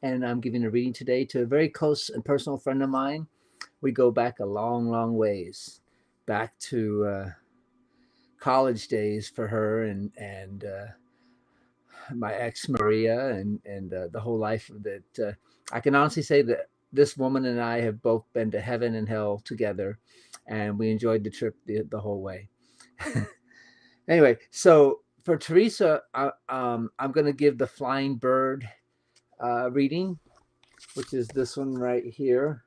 and I'm giving a reading today to a very close and personal friend of mine. We go back a long, long ways, back to college days for her and my ex Maria and the whole life that I can honestly say that this woman and I have both been to heaven and hell together, and we enjoyed the trip the whole way. Anyway, so for Teresa, I'm going to give the flying bird reading, which is this one right here.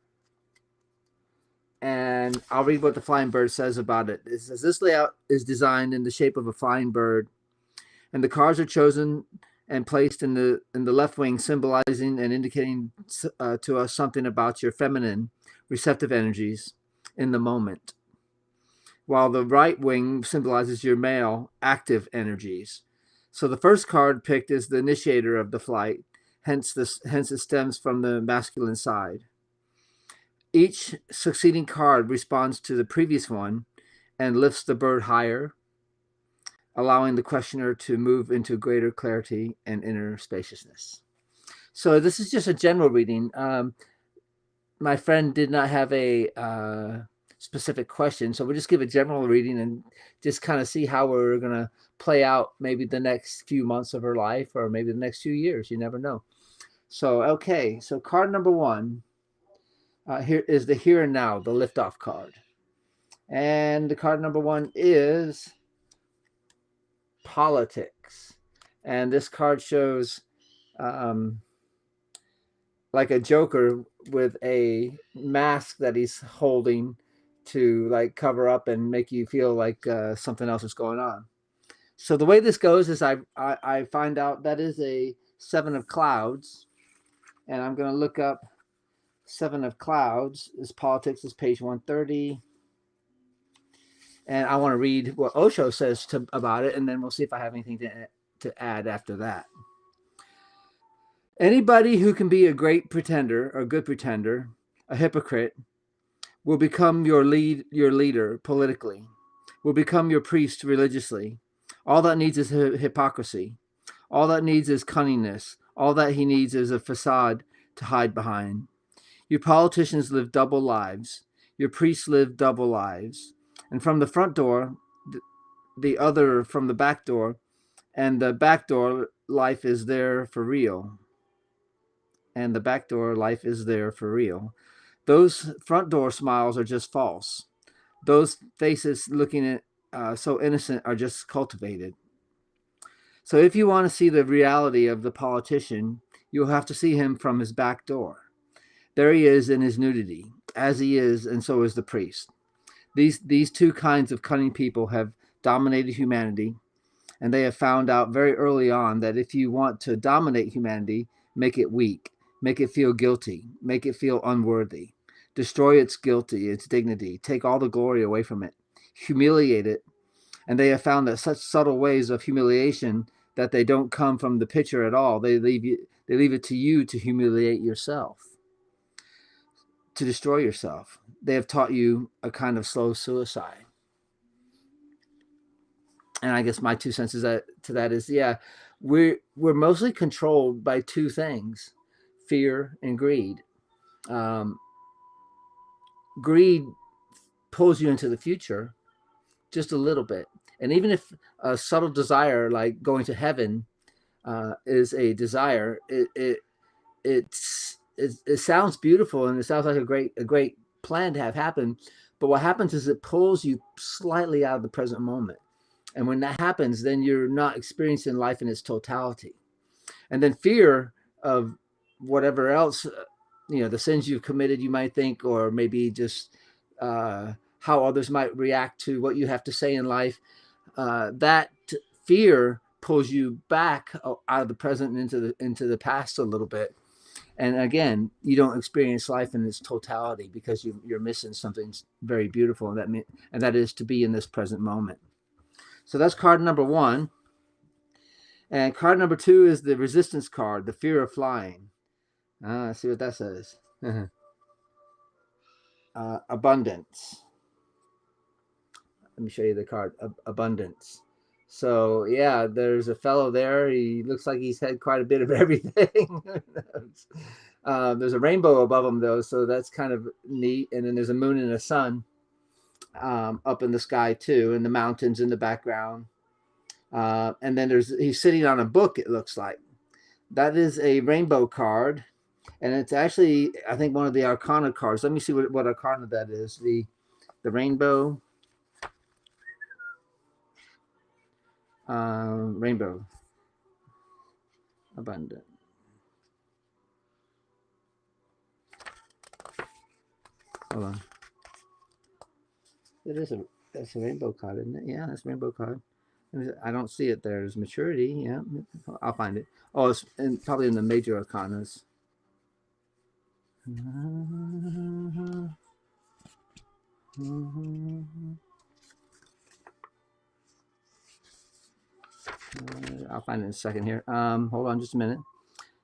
And I'll read what the flying bird says about it. It says this layout is designed in the shape of a flying bird, and the cards are chosen and placed in the left wing, symbolizing and indicating to us something about your feminine, receptive energies in the moment, while the right wing symbolizes your male, active energies. So the first card picked is the initiator of the flight, hence it stems from the masculine side. Each succeeding card responds to the previous one and lifts the bird higher, allowing the questioner to move into greater clarity and inner spaciousness. So this is just a general reading. My friend did not have a specific question, so we'll just give a general reading and just kind of see how we're going to play out maybe the next few months of her life or maybe the next few years. You never know. So, okay, so card number one here is the here and now, the liftoff card. And the card number one is politics. And this card shows um, like a Joker with a mask that he's holding to like cover up and make you feel like something else is going on. So the way this goes is I find out that is a seven of clouds, and I'm going to look up seven of clouds. Is politics is page 130, and I want to read what Osho says about it, and then we'll see if I have anything to add after that. Anybody who can be a great pretender, a good pretender, a hypocrite, will become your leader politically, will become your priest religiously. All that needs is hypocrisy. All that needs is cunningness. All that he needs is a facade to hide behind. Your politicians live double lives. Your priests live double lives. And from the front door, the other from the back door, and the back door life is there for real. And the back door life is there for real. Those front door smiles are just false. Those faces looking at so innocent are just cultivated. So if you want to see the reality of the politician, you'll have to see him from his back door. There he is in his nudity, as he is, and so is the priest. These two kinds of cunning people have dominated humanity, and they have found out very early on that if you want to dominate humanity, make it weak, make it feel guilty, make it feel unworthy, destroy its guilty, its dignity, take all the glory away from it, humiliate it. And they have found that such subtle ways of humiliation that they don't come from the picture at all. They leave it to you to humiliate yourself, to destroy yourself. They have taught you a kind of slow suicide. And I guess my 2 cents is to that is, yeah, we're mostly controlled by two things: fear and greed. Um, Greed pulls you into the future just a little bit, and even if a subtle desire like going to heaven is a desire, it sounds beautiful and it sounds like a great plan to have happen. But what happens is it pulls you slightly out of the present moment. And when that happens, then you're not experiencing life in its totality. And then fear of whatever else, the sins you've committed, you might think, or maybe just how others might react to what you have to say in life. That fear pulls you back out of the present and into the past a little bit. And again, you don't experience life in its totality because you're missing something very beautiful, and that is to be in this present moment. So that's card number one. And card number two is the resistance card, the fear of flying. Let's see what that says. Abundance. Let me show you the card. Abundance. So yeah, there's a fellow there. He looks like he's had quite a bit of everything. There's a rainbow above him though, so that's kind of neat. And then there's a moon and a sun up in the sky too, and the mountains in the background. And then he's sitting on a book. It looks like that is a rainbow card, and it's actually I think one of the Arcana cards. Let me see what Arcana that is. The rainbow. Rainbow abundant. Hold on. That's a rainbow card, isn't it? Yeah, that's a rainbow card. I don't see it there. There's maturity. Yeah, I'll find it. Oh, it's probably in the major arcanas. I'll find it in a second here. Hold on just a minute.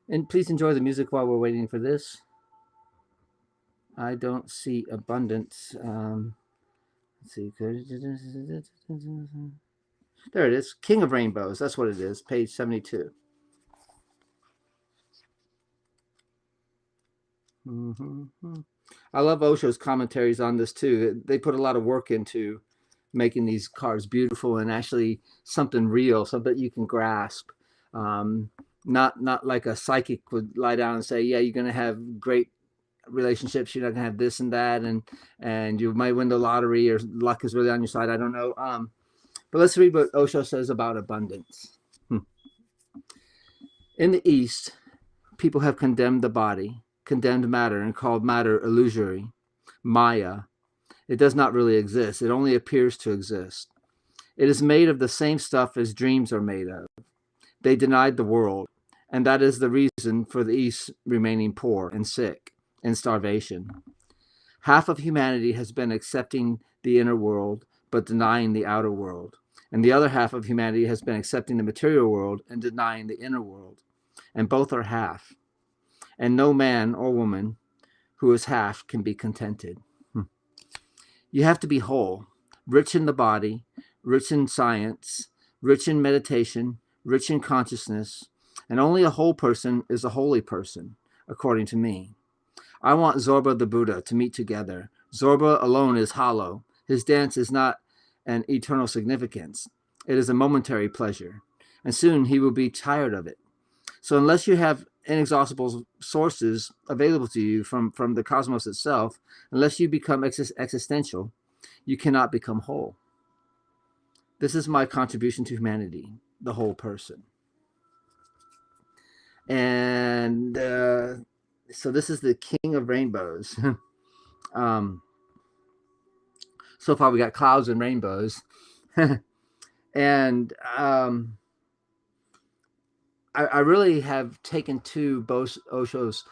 And please enjoy the music while we're waiting for this. I don't see abundance. Let's see. There it is. King of Rainbows. That's what it is. Page 72. I love Osho's commentaries on this too. They put a lot of work into making these cards beautiful and actually something real, something you can grasp. Not like a psychic would lie down and say, yeah, you're going to have great relationships. You're not going to have this and that, and you might win the lottery or luck is really on your side. I don't know. But let's read what Osho says about abundance. In the East, people have condemned the body, condemned matter, and called matter illusory, Maya. It does not really exist. It only appears to exist. It is made of the same stuff as dreams are made of. They denied the world, and that is the reason for the East remaining poor and sick and starvation. Half of humanity has been accepting the inner world, but denying the outer world. And the other half of humanity has been accepting the material world and denying the inner world. And both are half. And no man or woman who is half can be contented. You have to be whole, rich in the body, rich in science, rich in meditation, rich in consciousness, and only a whole person is a holy person, according to me. I want Zorba the Buddha to meet together. Zorba alone is hollow. His dance is not an eternal significance. It is a momentary pleasure, and soon he will be tired of it. So unless you have inexhaustible sources available to you from the cosmos itself, unless you become existential, you cannot become whole. This is my contribution to humanity, the whole person. And so this is the King of Rainbows. So far we got clouds and rainbows. And I really have taken to both Osho's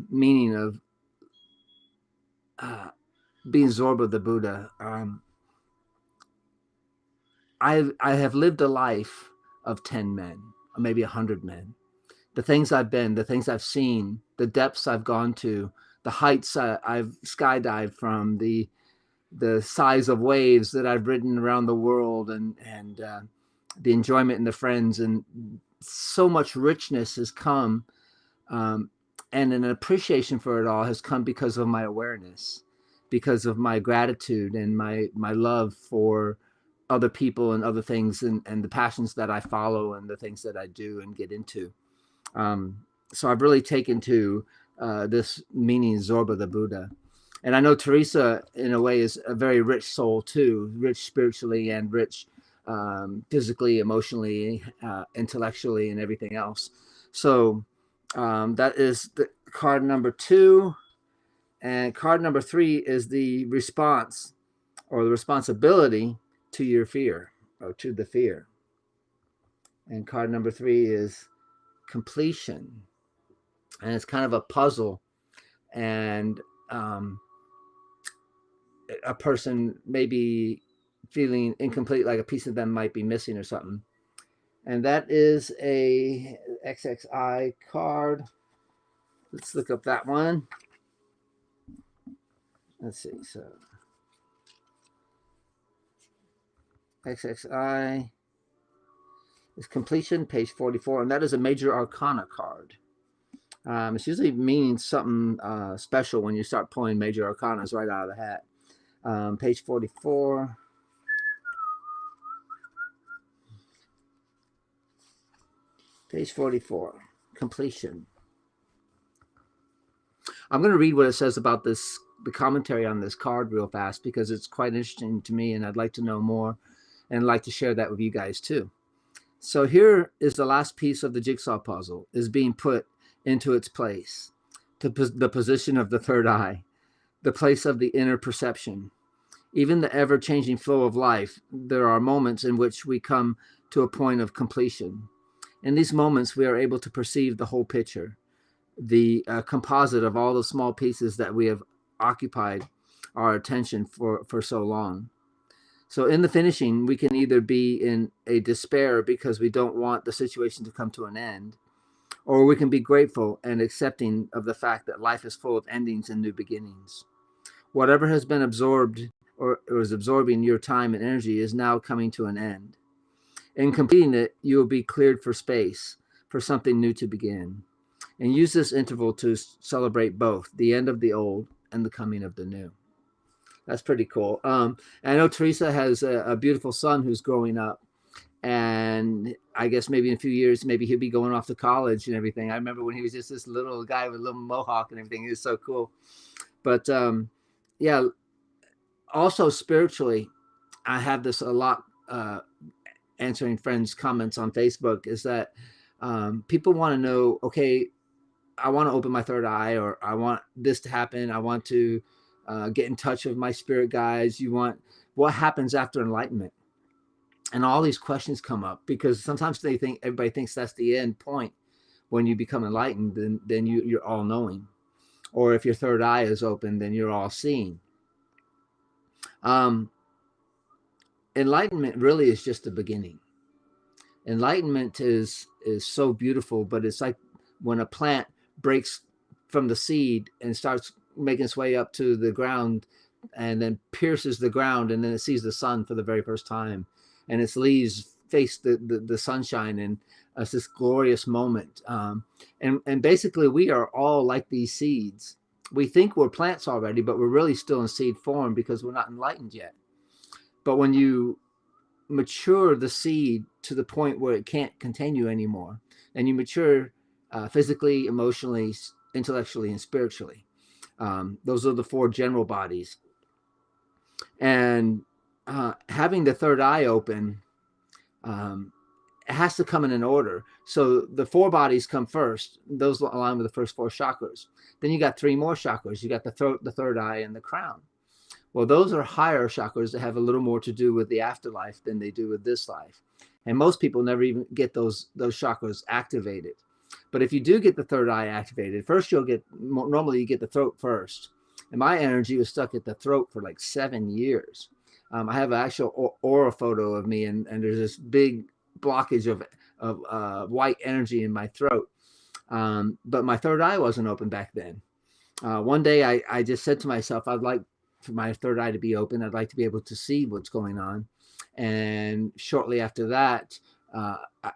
meaning of being Zorba the Buddha. I have lived a life of 10 men, or maybe 100 men. The things I've been, the things I've seen, the depths I've gone to, the heights I've skydived from, the size of waves that I've ridden around the world, and the enjoyment and the friends, and so much richness has come, and an appreciation for it all has come because of my awareness, because of my gratitude and my love for other people and other things, and the passions that I follow and the things that I do and get into. So I've really taken to this meaning Zorba the Buddha. And I know Teresa, in a way, is a very rich soul too, rich spiritually and rich physically, emotionally, intellectually, and everything else. So that is the card number 2. And card number 3 is the response or the responsibility to your fear, or to the fear. And card number 3 is completion. And it's kind of a puzzle. And a person may be feeling incomplete, like a piece of them might be missing or something. And that is a XXI card. Let's look up that one. Let's see. So XXI. is completion, page 44, and that is a major arcana card. It's usually meaning something special when you start pulling major arcanas right out of the hat. Page 44. Page 44, completion. I'm going to read what it says about this, the commentary on this card real fast, because it's quite interesting to me and I'd like to know more and I'd like to share that with you guys too. So here is the last piece of the jigsaw puzzle is being put into its place, to the position of the third eye, the place of the inner perception. Even the ever-changing flow of life, there are moments in which we come to a point of completion. In these moments, we are able to perceive the whole picture, the composite of all the small pieces that we have occupied our attention for so long. So in the finishing, we can either be in a despair because we don't want the situation to come to an end, or we can be grateful and accepting of the fact that life is full of endings and new beginnings. Whatever has been absorbed or is absorbing your time and energy is now coming to an end. In completing it, you will be cleared for space, for something new to begin. And use this interval to celebrate both the end of the old and the coming of the new. That's pretty cool. I know Teresa has a beautiful son who's growing up. And I guess maybe in a few years, maybe he'll be going off to college and everything. I remember when he was just this little guy with a little mohawk and everything. He was so cool. But yeah, also spiritually, I have this a lot answering friends' comments on Facebook is that people want to know, okay, I want to open my third eye, or I want this to happen. I want to get in touch with my spirit guides. You want, what happens after enlightenment? And all these questions come up because sometimes everybody thinks that's the end point. When you become enlightened, then you're all knowing. Or if your third eye is open, then you're all seeing. Enlightenment really is just the beginning. Enlightenment is so beautiful, but it's like when a plant breaks from the seed and starts making its way up to the ground and then pierces the ground, and then it sees the sun for the very first time, and its leaves face the sunshine, and it's this glorious moment. And basically we are all like these seeds. We think we're plants already, but we're really still in seed form because we're not enlightened yet. But when you mature the seed to the point where it can't contain you anymore, and you mature physically, emotionally, intellectually, and spiritually, those are the four general bodies. And having the third eye open, it has to come in an order. So the four bodies come first. Those align with the first four chakras. Then you got three more chakras. You got the throat, the third eye, and the crown. Well, those are higher chakras that have a little more to do with the afterlife than they do with this life. And most people never even get those chakras activated. But if you do get the third eye activated, first normally you get the throat first. And my energy was stuck at the throat for like 7 years. I have an actual aura photo of me, and there's this big blockage of white energy in my throat. But my third eye wasn't open back then. One day I just said to myself, I'd like for my third eye to be open. I'd like to be able to see what's going on. And shortly after that,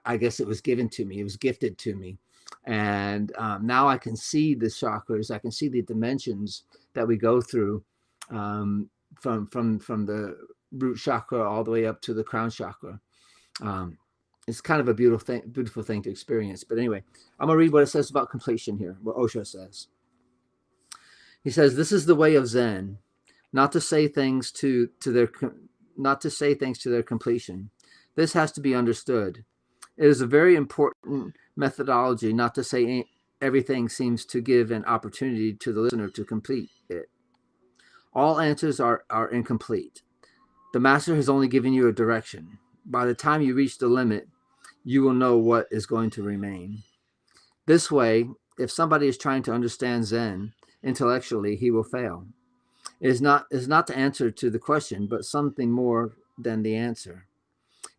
I guess it was given to me. It was gifted to me. And now I can see the chakras. I can see the dimensions that we go through from the root chakra all the way up to the crown chakra. It's kind of a beautiful thing to experience. But anyway, I'm going to read what it says about completion here, what Osho says. He says, this is the way of Zen, not to say things to their completion. This has to be understood. It is a very important methodology not to say everything seems to give an opportunity to the listener to complete it. All answers are incomplete. The master has only given you a direction. By the time you reach the limit, you will know what is going to remain. This way, if somebody is trying to understand Zen intellectually, he will fail. It is not the answer to the question, but something more than the answer.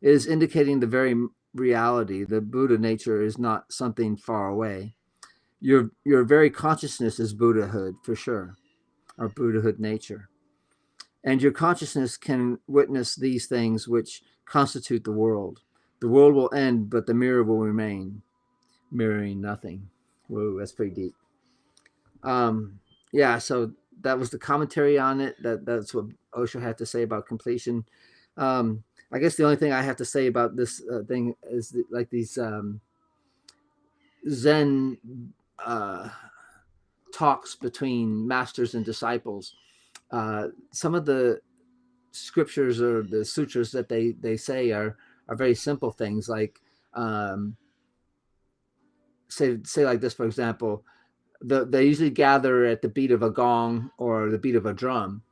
It is indicating the very reality. The Buddha nature is not something far away. Your very consciousness is Buddhahood, for sure, or Buddhahood nature. And your consciousness can witness these things which constitute the world The world will end, but the mirror will remain, mirroring nothing. Whoa, that's pretty deep. Yeah, so that was the commentary on it. That's what Osho had to say about completion. I guess the only thing I have to say about this thing is that, like, these Zen uh, talks between masters and disciples. Some of the scriptures or the sutras that they say are very simple things, like say like this, for example. They usually gather at the beat of a gong or the beat of a drum,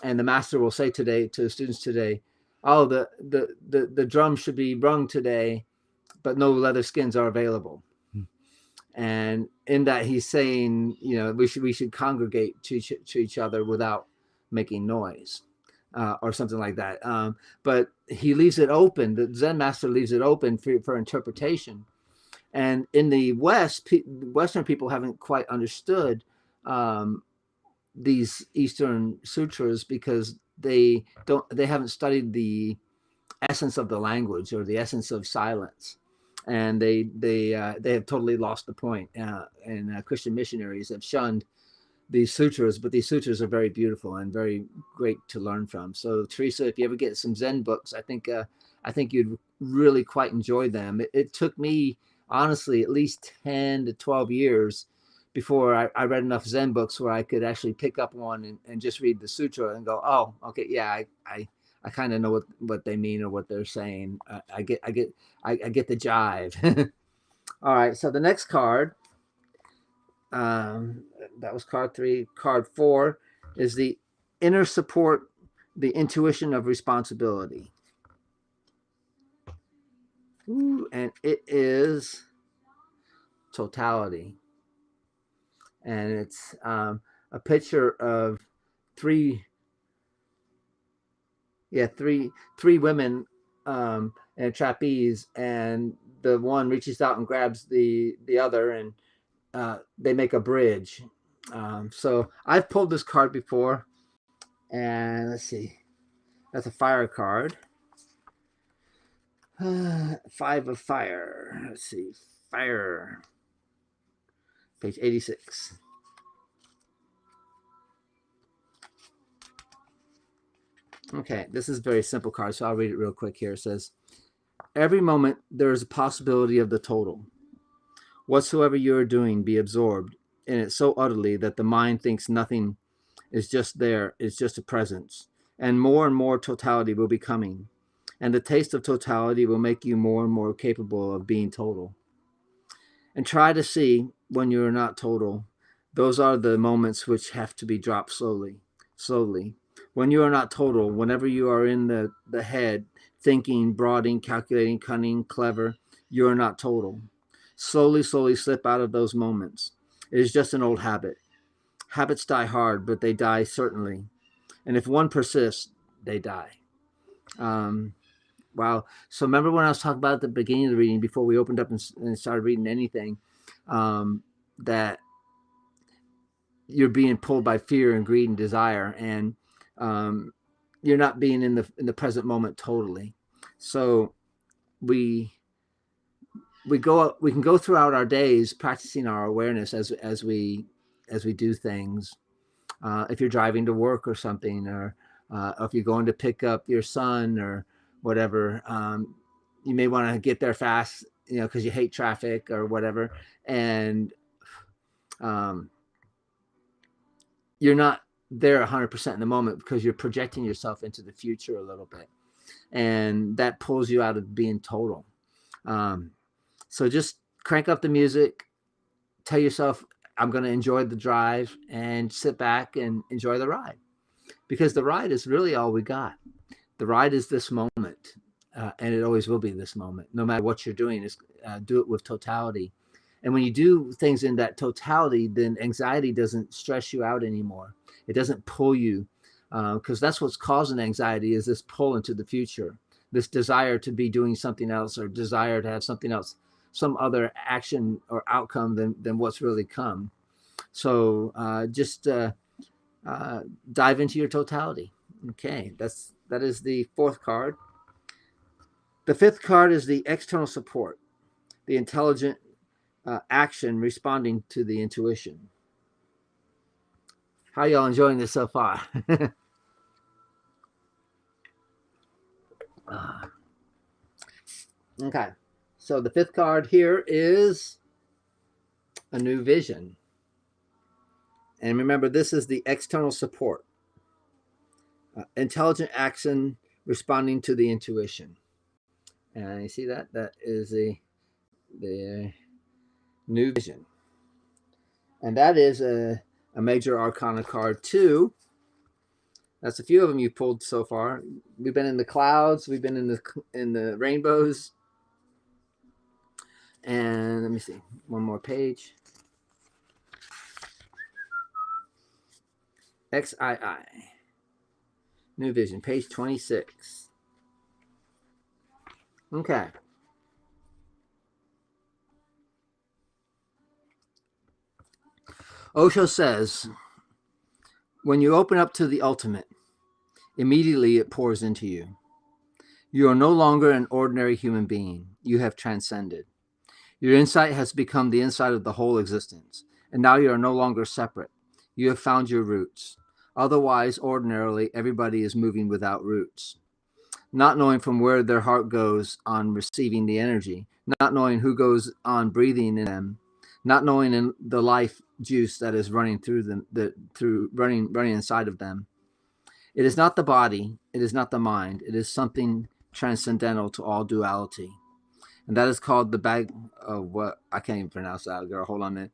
and the master will say today to the students today, "Oh, the drum should be rung today, but no leather skins are available." And in that, he's saying, you know, we should congregate to each other without making noise, or something like that. But he leaves it open. The Zen master leaves it open for interpretation. And in the West, Western people haven't quite understood these Eastern sutras because they haven't studied the essence of the language or the essence of silence, and they have totally lost the point. And Christian missionaries have shunned these sutras, but these sutras are very beautiful and very great to learn from. So Teresa, if you ever get some Zen books, I think you'd really quite enjoy them. It took me honestly at least 10 to 12 years before I read enough Zen books where I could actually pick up one and just read the sutra and go, oh, okay, yeah, I kind of know what they mean or what they're saying. I get the jive. All right, so the next card, that was card 3. Card 4 is the inner support, the intuition of responsibility. Ooh, and it is totality. And it's a picture of three women in a trapeze, and the one reaches out and grabs the other, and they make a bridge. So I've pulled this card before, and let's see, that's a fire card. 5 of fire. Let's see, fire. Page 86. Okay, this is a very simple card, so I'll read it real quick here. It says, every moment there is a possibility of the total. Whatsoever you are doing, be absorbed in it so utterly that the mind thinks nothing is just there, it's just a presence. And more totality will be coming. And the taste of totality will make you more and more capable of being total. And try to see when you are not total. Those are the moments which have to be dropped slowly, slowly. When you are not total, whenever you are in the head, thinking, brooding, calculating, cunning, clever, you are not total. Slowly slip out of those moments. It is just an old habit. Habits die hard, but they die certainly. And if one persists, they die. Wow. So remember when I was talking about at the beginning of the reading, before we opened up and started reading anything, that you're being pulled by fear and greed and desire, and you're not being in the present moment totally. So we can go throughout our days practicing our awareness as we do things. If you're driving to work or something, or if you're going to pick up your son or whatever, you may want to get there fast, you know, because you hate traffic or whatever, and you're not there 100% in the moment because you're projecting yourself into the future a little bit, and that pulls you out of being total. So just crank up the music, tell yourself, I'm going to enjoy the drive, and sit back and enjoy the ride, because the ride is really all we got. The ride is this moment, and it always will be this moment. No matter what you're doing, is do it with totality. And when you do things in that totality, then anxiety doesn't stress you out anymore. It doesn't pull you, because that's what's causing anxiety, is this pull into the future, this desire to be doing something else, or desire to have something else, some other action or outcome than what's really come. So just dive into your totality. Okay, that is the 4th card. The fifth card is the external support, the intelligent action responding to the intuition. How y'all enjoying this so far? Okay. So the fifth card here is a new vision. And remember, this is the external support. Intelligent action responding to the intuition. And you see that? That is the new vision. And that is a major arcana card too. That's a few of them you pulled so far. We've been in the clouds. We've been in the rainbows. And let me see. One more page. XII. New vision. Page 26. Okay. Osho says, when you open up to the ultimate, immediately it pours into you. You are no longer an ordinary human being. You have transcended. Your insight has become the insight of the whole existence, and now you are no longer separate. You have found your roots. Otherwise, ordinarily, everybody is moving without roots, not knowing from where their heart goes on receiving the energy, not knowing who goes on breathing in them, not knowing in the life juice that is running through them, running inside of them. It is not the body, it is not the mind, it is something transcendental to all duality. And that is called the what I can't even pronounce that, girl. Hold on a minute.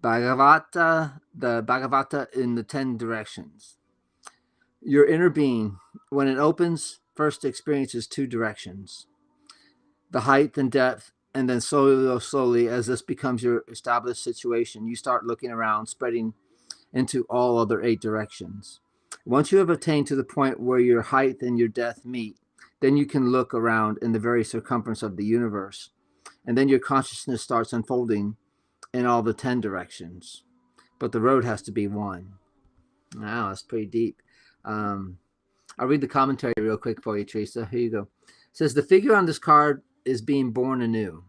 Bhagavata, the Bhagavata in the 10 directions. Your inner being, when it opens, first experiences 2 directions, the height and depth, and then slowly, as this becomes your established situation, you start looking around, spreading into all other 8 directions. Once you have attained to the point where your height and your depth meet, then you can look around in the very circumference of the universe, and then your consciousness starts unfolding in all the 10 directions. But the road has to be one. Wow, that's pretty deep. I'll read the commentary real quick for you, Teresa. Here you go. It says, the figure on this card is being born anew,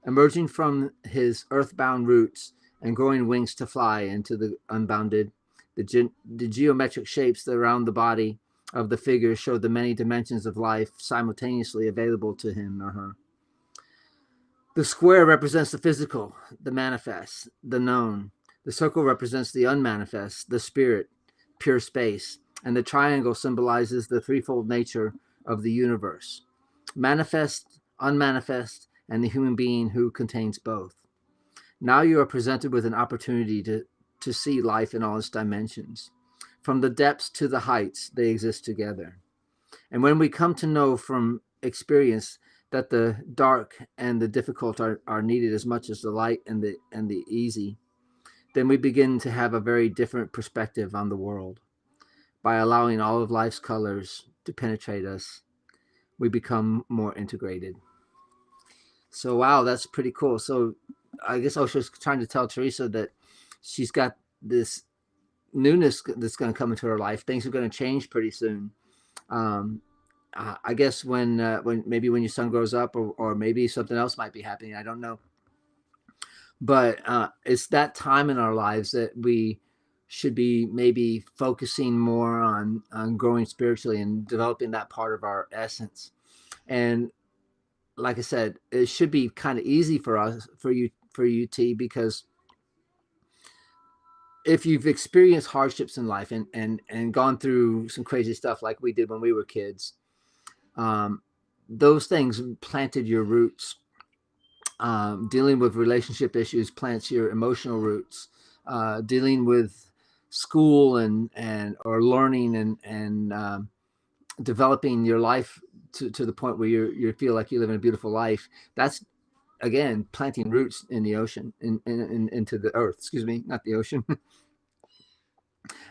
emerging from his earthbound roots and growing wings to fly into the unbounded. The geometric shapes around the body of the figure show the many dimensions of life simultaneously available to him or her. The square represents the physical, the manifest, the known. The circle represents the unmanifest, the spirit, pure space. And the triangle symbolizes the threefold nature of the universe: manifest, unmanifest, and the human being who contains both. Now you are presented with an opportunity to see life in all its dimensions. From the depths to the heights, they exist together. And when we come to know from experience that the dark and the difficult are needed as much as the light and the easy, then we begin to have a very different perspective on the world. By allowing all of life's colors to penetrate us, we become more integrated. So, wow, that's pretty cool. So I guess Osho's trying to tell Teresa that she's got this newness that's going to come into her life. Things are going to change pretty soon. I guess when maybe when your son grows up, or maybe something else might be happening. I don't know. But it's that time in our lives that we should be maybe focusing more on growing spiritually and developing that part of our essence. And like I said, it should be kind of easy for you, T, because if you've experienced hardships in life and gone through some crazy stuff like we did when we were kids, those things planted your roots. Dealing with relationship issues plants your emotional roots. Dealing with school and or learning and developing your life to the point where you feel like you live in a beautiful life. That's, again, planting roots in the ocean, into the earth. Excuse me, not the ocean.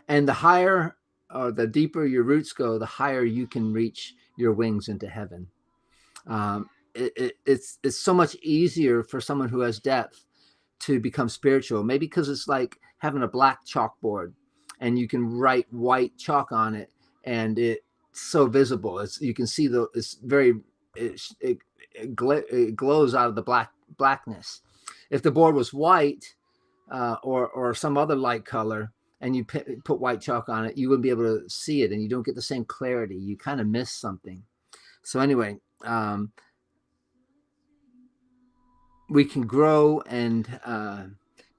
And the higher or the deeper your roots go, the higher you can reach your wings into heaven. It's so much easier for someone who has depth to become spiritual. Maybe because it's like having a black chalkboard and you can write white chalk on it, and it's so visible. You can see it's it glows out of the blackness. If the board was white, or some other light color, and you put white chalk on it, you wouldn't be able to see it, and you don't get the same clarity. You kind of miss something. So anyway, we can grow and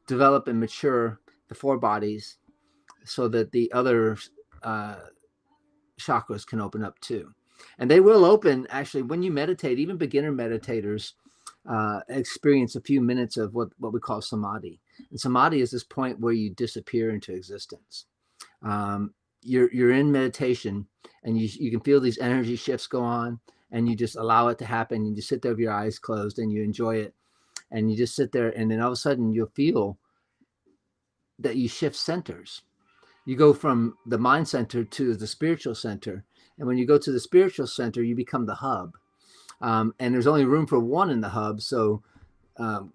develop and mature the four bodies so that the other chakras can open up too. And they will open, actually, when you meditate. Even beginner meditators experience a few minutes of what we call samadhi. And samadhi is this point where you disappear into existence. You're in meditation, and you can feel these energy shifts go on, and you just allow it to happen. You just sit there with your eyes closed, and you enjoy it. And you just sit there, and then all of a sudden you'll feel that you shift centers. You go from the mind center to the spiritual center. And when you go to the spiritual center, you become the hub. And there's only room for one in the hub. So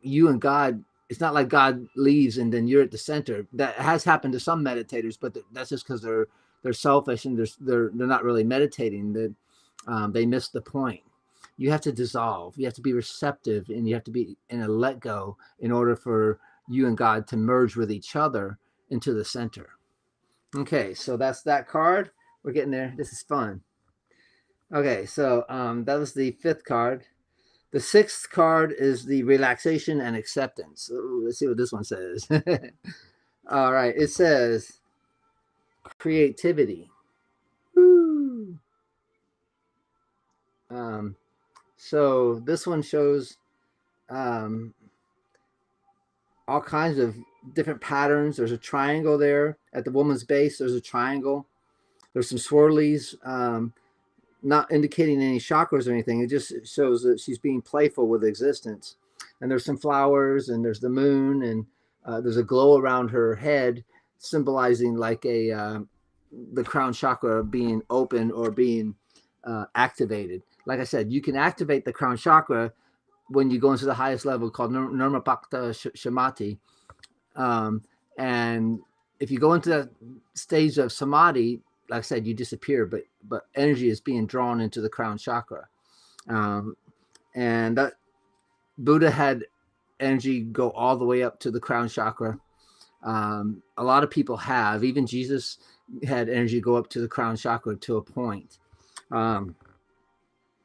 you and God, it's not like God leaves and then you're at the center. That has happened to some meditators, but that's just because they're selfish and they're not really meditating. That they miss the point. You have to dissolve. You have to be receptive, and you have to be in a let go in order for you and God to merge with each other into the center. Okay, so that's that card. We're getting there. This is fun. Okay, so that was the 5th card. The 6th card is the relaxation and acceptance. Ooh, let's see what this one says. All right, it says creativity. Woo. So this one shows all kinds of different patterns. There's a triangle there at the woman's base. There's a triangle. There's some swirlies, not indicating any chakras or anything. It just shows that she's being playful with existence. And there's some flowers, and there's the moon, and there's a glow around her head, symbolizing like the crown chakra being open or being activated. Like I said, you can activate the crown chakra when you go into the highest level called Nirmapakta Shamati. And if you go into that stage of samadhi, like I said, you disappear, but energy is being drawn into the crown chakra. And that Buddha had energy go all the way up to the crown chakra. A lot of people have. Even Jesus had energy go up to the crown chakra to a point.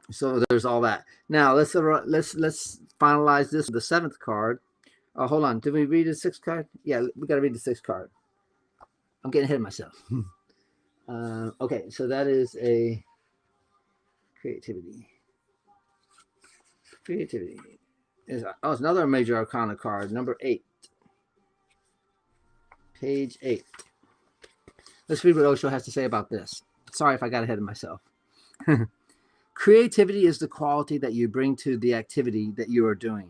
So there's all that. Now let's finalize this. The 7th card. Hold on. Did we read the 6th card? Yeah, we got to read the 6th card. I'm getting ahead of myself. Okay, so that is a creativity. Creativity is it's another major arcana card, number 8. Page 8. Let's read what Osho has to say about this. Sorry if I got ahead of myself. Creativity is the quality that you bring to the activity that you are doing.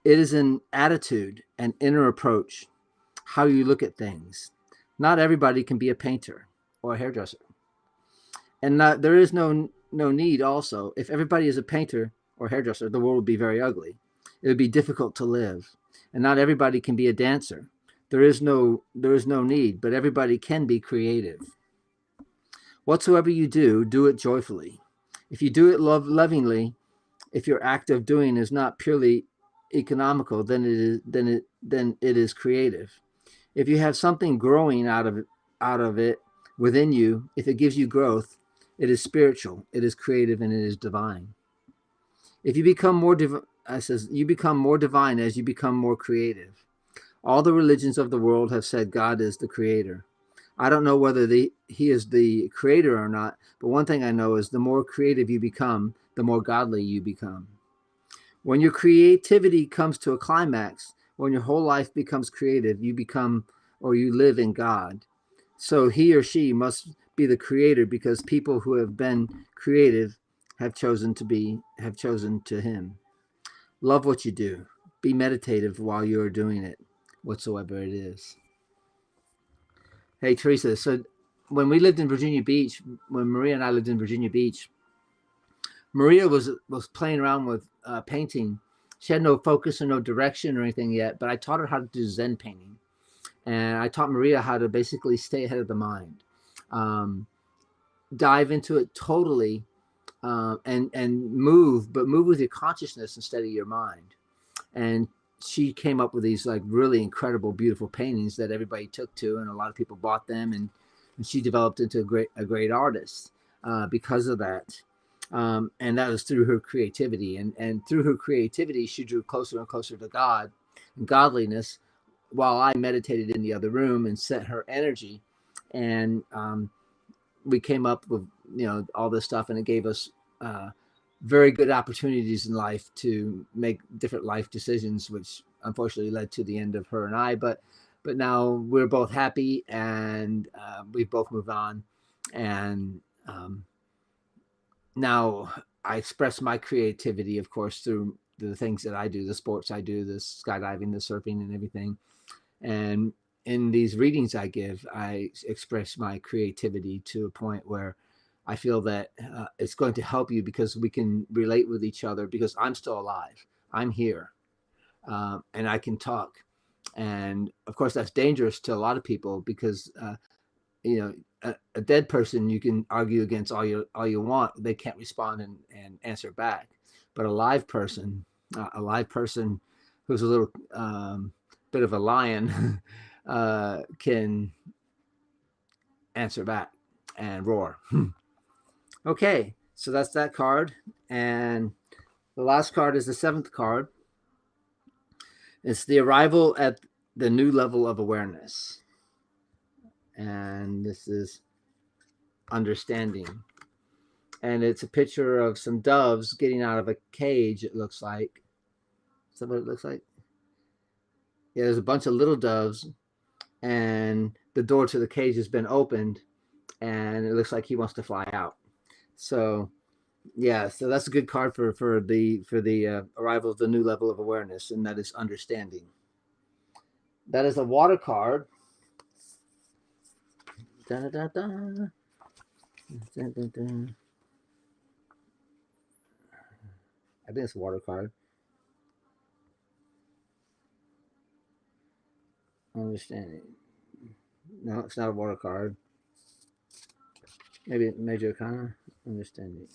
It is an attitude, an inner approach, how you look at things. Not everybody can be a painter or a hairdresser. And there is no need also. If everybody is a painter or hairdresser, the world would be very ugly. It would be difficult to live. And not everybody can be a dancer. There is no need, but everybody can be creative. Whatsoever you do, do it joyfully. If you do it lovingly, if your act of doing is not purely economical, then it is creative. If you have something growing out of it within you, if it gives you growth, it is spiritual, it is creative, and it is divine. If you become more you become more divine as you become more creative. All the religions of the world have said God is the creator. I don't know whether he is the creator or not, but one thing I know is the more creative you become, the more godly you become. When your creativity comes to a climax, when your whole life becomes creative, you become or you live in God. So he or she must be the creator, because people who have been creative have chosen to him. Love what you do. Be meditative while you are doing it, whatsoever it is. Hey, Teresa, so when we lived in Virginia Beach, when Maria and I lived in Virginia Beach, Maria was playing around with painting. She had no focus or no direction or anything yet, but I taught her how to do Zen painting. And I taught Maria how to basically stay ahead of the mind. Dive into it totally, and move, but move with your consciousness instead of your mind. And she came up with these like really incredible, beautiful paintings that everybody took to, and a lot of people bought them. And she developed into a great artist because of that. And that was through her creativity, and through her creativity, she drew closer and closer to God and godliness, while I meditated in the other room and set her energy. And we came up with all this stuff, and it gave us very good opportunities in life to make different life decisions, which unfortunately led to the end of her and I. But now we're both happy, and we've both moved on. And now I express my creativity, of course, through the things that I do, the sports I do, the skydiving, the surfing, and everything. And in these readings I give, I express my creativity to a point where I feel that it's going to help you, because we can relate with each other, because I'm still alive. I'm here, and I can talk. And of course, that's dangerous to a lot of people, because a dead person, you can argue against all you want. They can't respond and answer back. But a live person who's a little bit of a lion can answer back and roar. Okay, so that's that card. And the last card is the 7th card. It's the arrival at the new level of awareness. And this is understanding. And it's a picture of some doves getting out of a cage, it looks like. Is that what it looks like? Yeah, there's a bunch of little doves, and the door to the cage has been opened, and it looks like he wants to fly out. So yeah, so that's a good card for the arrival of the new level of awareness, and that is understanding. That is a water card. Da, da, da, da. Da, da, da. I think it's a water card. Understanding. No, it's not a water card. Maybe Major Arcana. Understanding.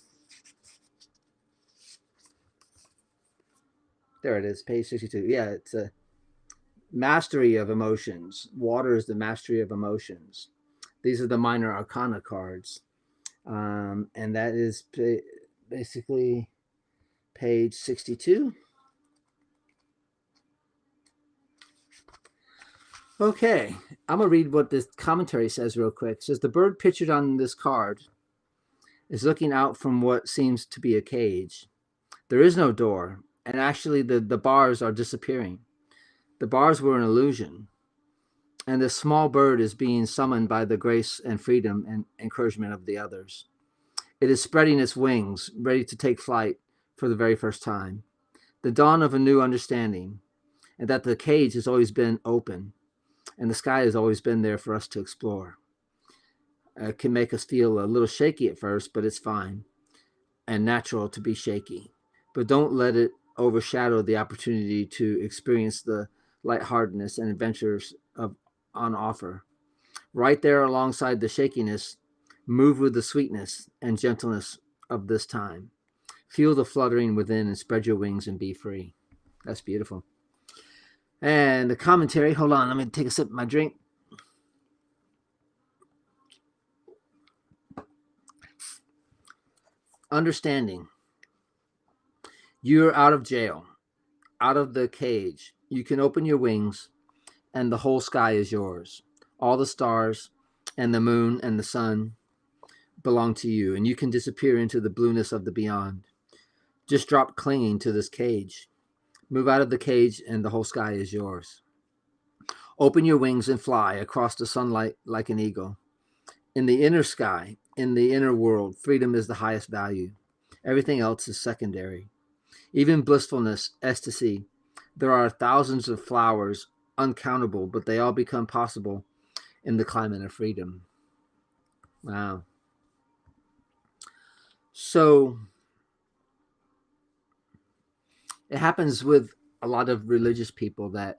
There it is, page 62. Yeah, it's a mastery of emotions. Water is the mastery of emotions. These are the minor arcana cards. And that is basically page 62. Okay, I'm going to read what this commentary says real quick. It says, the bird pictured on this card is looking out from what seems to be a cage. There is no door, and actually the bars are disappearing. The bars were an illusion, and this small bird is being summoned by the grace and freedom and encouragement of the others. It is spreading its wings, ready to take flight for the very first time. The dawn of a new understanding, and that the cage has always been open, and the sky has always been there for us to explore. It can make us feel a little shaky at first, but it's fine and natural to be shaky. But don't let it overshadow the opportunity to experience the lightheartedness and adventures on offer. Right there alongside the shakiness, move with the sweetness and gentleness of this time. Feel the fluttering within and spread your wings and be free. That's beautiful. And the commentary, hold on, let me take a sip of my drink. Understanding. You're out of jail, out of the cage. You can open your wings, and the whole sky is yours. All the stars and the moon and the sun belong to you, and you can disappear into the blueness of the beyond. Just drop clinging to this cage. Move out of the cage, and the whole sky is yours. Open your wings and fly across the sunlight like an eagle. In the inner sky, in the inner world, freedom is the highest value. Everything else is secondary. Even blissfulness, ecstasy. There are thousands of flowers, uncountable, but they all become possible in the climate of freedom. Wow. So it happens with a lot of religious people that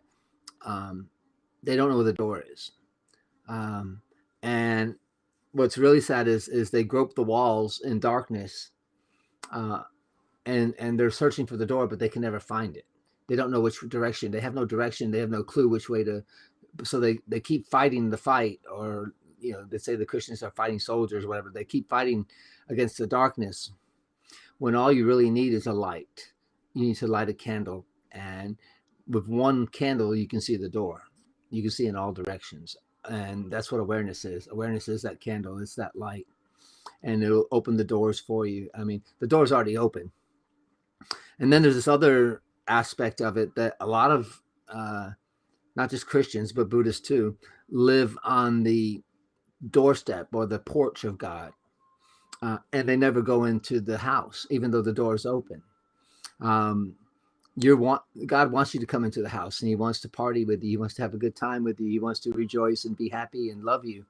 they don't know where the door is. And what's really sad is they grope the walls in darkness, uh, and they're searching for the door, but they can never find it. They don't know which direction. They have no direction. They have no clue which way to. So they keep fighting the fight, or they say the Christians are fighting soldiers, or whatever. They keep fighting against the darkness when all you really need is a light. You need to light a candle, and with one candle you can see the door. You can see in all directions, and that's what awareness is. Awareness is that candle. It's that light, and it'll open the doors for you. I mean, the door's already open. And then there's this other aspect of it that a lot of not just Christians but Buddhists too live on the doorstep or the porch of God, and they never go into the house even though the door is open. um, God wants you to come into the house, and he wants to party with you. He wants to have a good time with you. He wants to rejoice and be happy and love you.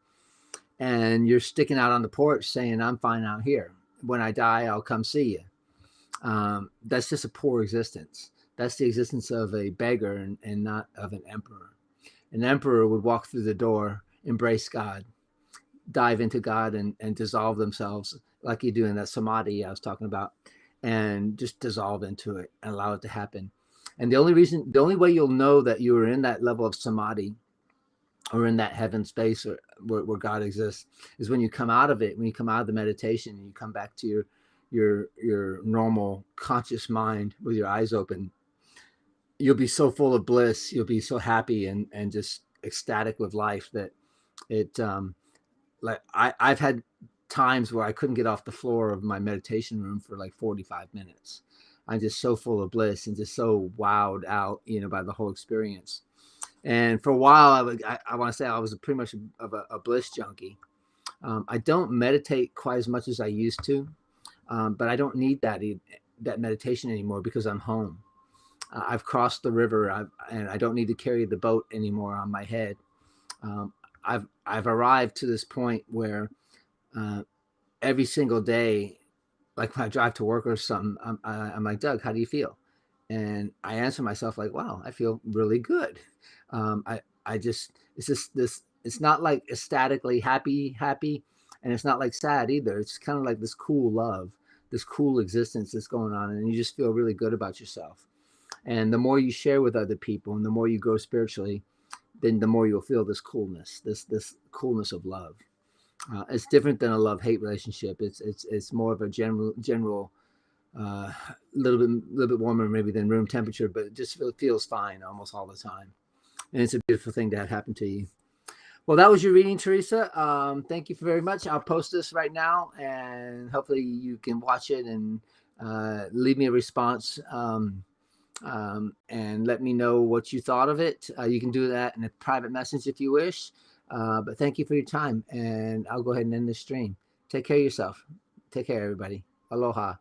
And you're sticking out on the porch saying, I'm fine out here. When I die, I'll come see you. That's just a poor existence. That's the existence of a beggar, and not of an emperor. An emperor would walk through the door, embrace God, dive into God, and dissolve themselves like you do in that samadhi I was talking about, and just dissolve into it and allow it to happen. And the only way you'll know that you are in that level of samadhi, or in that heaven space, or where God exists, is when you come out of it. When you come out of the meditation and you come back to your normal conscious mind with your eyes open, you'll be so full of bliss. You'll be so happy and just ecstatic with life that it like I've had times where I couldn't get off the floor of my meditation room for like 45 minutes. I'm just so full of bliss and just so wowed out, by the whole experience. And for a while, I want to say I was pretty much of a bliss junkie. I don't meditate quite as much as I used to, but I don't need that meditation anymore because I'm home. I've crossed the river, and I don't need to carry the boat anymore on my head. Um, I've arrived to this point where uh, every single day, like when I drive to work or something, I'm like, Doug, how do you feel? And I answer myself like, wow, I feel really good. I just, it's just this, it's not like ecstatically happy, and it's not like sad either. It's kind of like this cool love, this cool existence that's going on, and you just feel really good about yourself. And the more you share with other people, and the more you grow spiritually, then the more you'll feel this coolness, this coolness of love. It's different than a love-hate relationship. It's more of a general little bit warmer maybe than room temperature, but it just feels fine almost all the time. And it's a beautiful thing to have happen to you. Well, that was your reading, Teresa. Thank you very much. I'll post this right now, and hopefully you can watch it and leave me a response, and let me know what you thought of it. You can do that in a private message if you wish. But thank you for your time, and I'll go ahead and end this stream. Take care of yourself. Take care, everybody. Aloha.